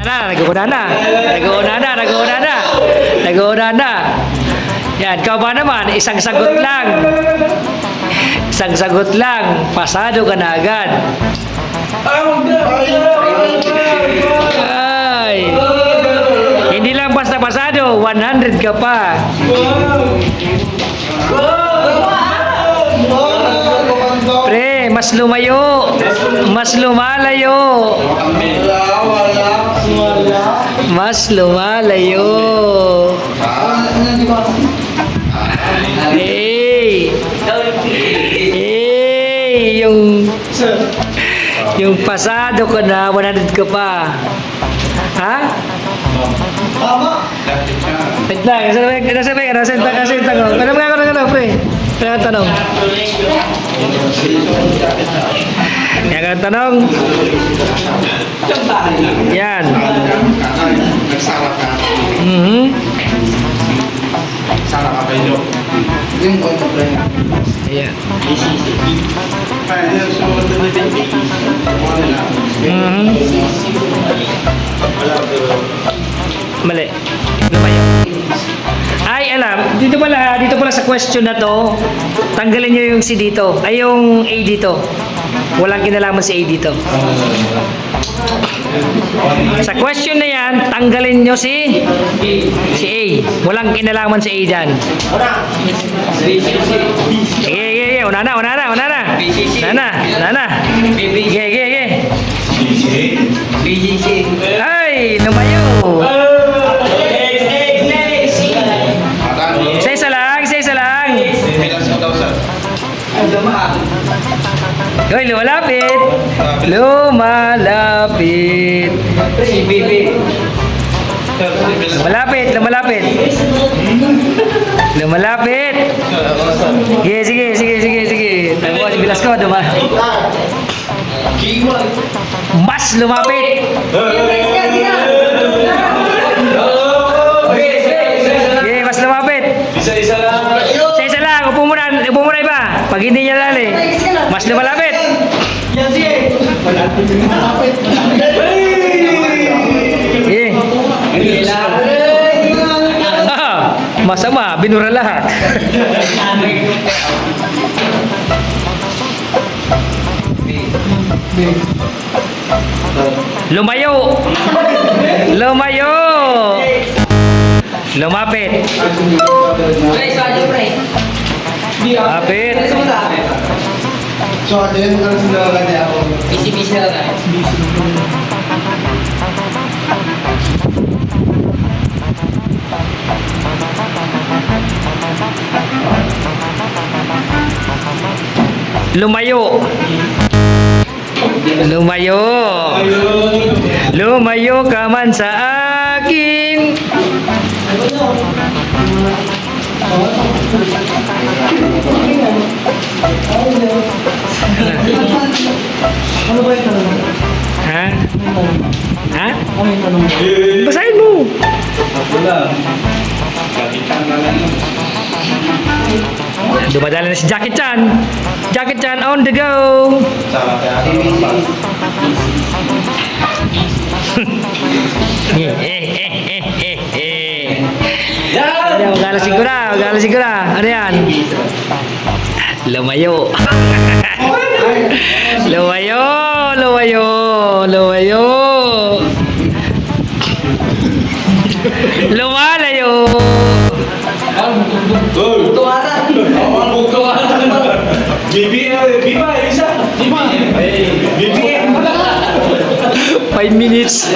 Nag-uuna na. Yan, ikaw ba naman? Isang sagot lang. Pasado ka na agad. Ay. Hindi lang basta pasado, 100 ka pa. Pre, mas lumayo. Mas lumalayo. Yung pasado ko na 100 ka pa. Ha? Wait lang, nasa tanong. Ano mga tanong, pre? Ano tanong? Yang tanong? Yan. Salah apa itu? Yung kontra. Ayan. Mali. Lumayo. Ay, alam, dito pala sa question na to, tanggalin nyo yung C dito. Ay, yung A dito. Walang kinalaman si A dito. Sa question na yan, tanggalin nyo si A. Walang kinalaman si A dyan. Sige. Una na. Sige. Ay, lumayo. Isa lang. Hoy, lumalapit. Lumalapit. Sige. Tanggo si bilas ko, mas lumapit. Okay, mas lumapit. Isa lang. Upo muna iba. Pag hindi niya lali, mas lumalapit. Masama, binura lahat. Lumayo. Lumapit. Lapit. So, ada yang harus dilakukan ya aku. Bisa lah. Lumayo ka man sa akin. Ano ba yung tanong? Ha? Ano yung tanong? Basahin mo. Wala. Kapitan na lang. Dumadala na si Jackie Chan. Jackie Chan on the go. Salah ya. Magala sigura. Ano yan? Lumayo. Lumalayo. Bibi bisa. 5 minutes.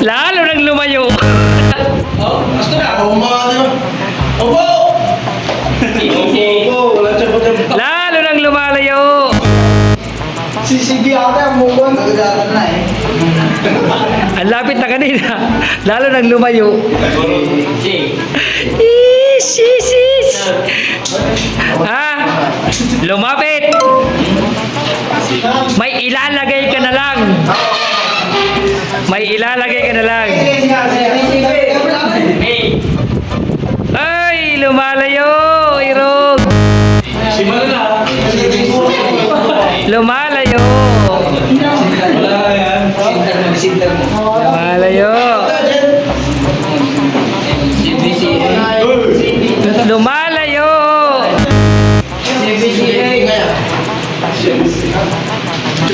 Lalo nang lumayo. Lalo nang lumalayo. CCTV ata ang mukha. Nagdadaan na eh. Ang lapit na kanina. Lalo nang lumayo. Lumapit. May ilalagay ka na lang. Ay, lumalayo. Irog. Lumalayo.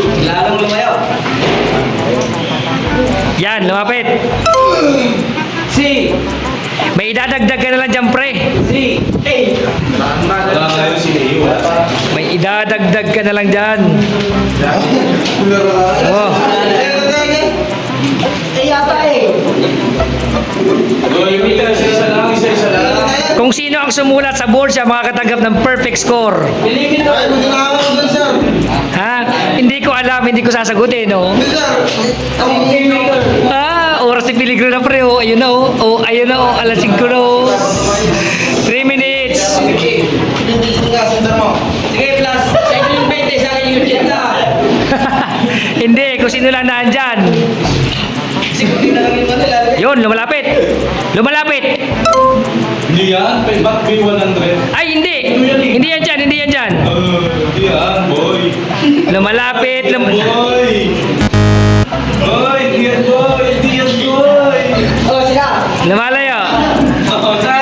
Lalong lumayo. Yan, lumapit. C. May idadagdag ka na lang dyan, pre. C. A. Wala ngayon si Leo. May idadagdag ka na lang dyan. Oh. Yata eh. Yung meter, isa lang. Kung sino ang sumulat sa board siya makakatanggap ng perfect score. Piligin to. Ay, magkakawa ko dun, sir. Ha? Hindi ko alam, hindi ko sasagutin, no? Sir. Oras ni Peligro na pre, oh. Ayun na, oh. Oh, ayun na, oh. Alas 5 na, oh. 3 minutes. Pinipili nga, sundan mo. Sige, plus. Sa inyo yung 20, sa akin yung 80. Hindi, kung sino lang naandyan. Sige, na lang yung kanila. Yun, lumalapit. Lumalapit. Hindi yan, back B100. Ay, hindi. Hindi yan dyan, hindi yan dyan. Hindi yan, boy. Lumalapit. Boy! Boy, hindi yan, boy! Hindi yan, boy! Oh, sila. Lumalayo. Oo, sa!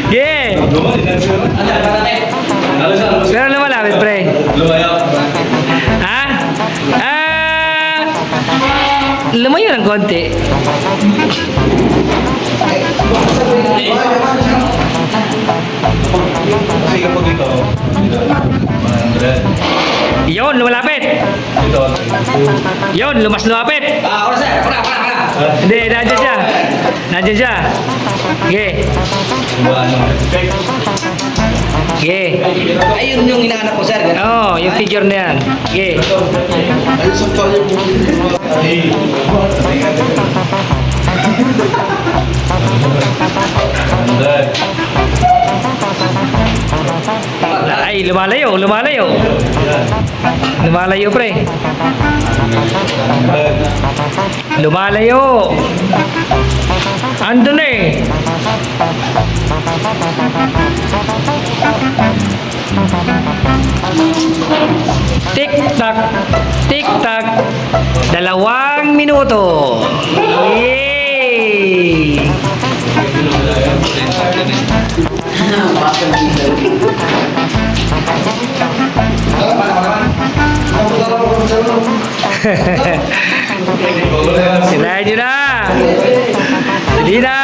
Yeah. Lumay, sir. Ano, natin? Ano siya? Pero lumalapit, pre. Lumayo. Ha? Lumayo ng konti. Kasi kapag ito, 100. Yun, lumalapit. Ito, Yun, lumapit. Ah, oras sir. Para. Hindi, nandiyan siya. Nandiyan siya. Yeah. Fake. Yeah. Ayun yung hinahanap ko, sir. Ganun. Oh, yung figure na yan. Yeah. Ay, sa tayo po. Ay. Ay, lumalayo, lumalayo. Lumalayo, pre. Lumalayo. Ando na eh. Tik-tak, tik-tak. 2 minuto. Yay! Sinayin nyo na. Hindi na.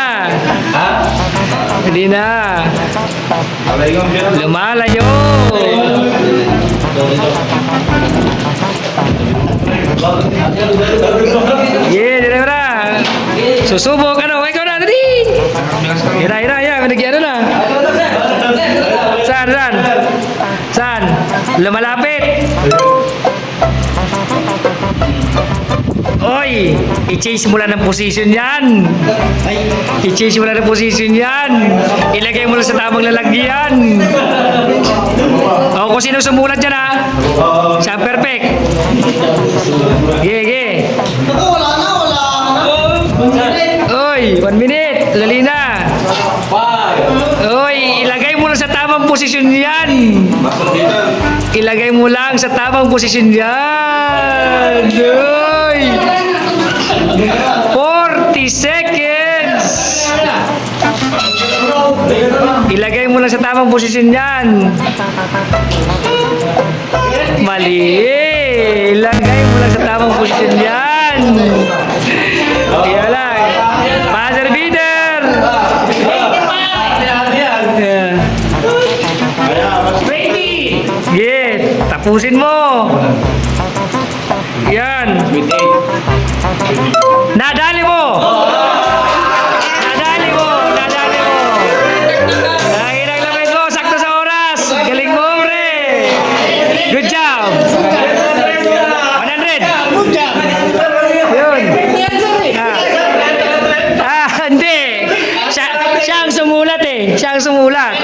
Ha? Hindi na. Lumalayo. Yeah, dito na. Susubok, ano, ikaw na, dali. Hira, nagyano na. Saan? Lumalapit. Oy, i-change mo lang ng position yan. I-change mo lang ng position yan. Ilagay mo lang sa tamang lalagyan. O, kung sino sumulat dyan ha. Siya ang perfect. Ge. Wala na. Oy, 1 minute. Lali na. Oy, ilagay mo lang sa tamang posisyon yan. Ilagay mo lang sa tamang posisyon yan. Oy. 40 seconds. Ilagay mo lang sa tamang posisyon yan. Mali. Ilagay mo lang sa tamang posisyon yan. Kaya lang. Buzzer beater. Yeah. Yeah. Tapusin mo. Yan. Nadali mo. Nadali mo. Ang ilang lamig mo. Sakto sa oras. Galing mo, pre. Good job. 100. Yun. Hindi. Siya ang sumulat eh. Siya ang sumulat.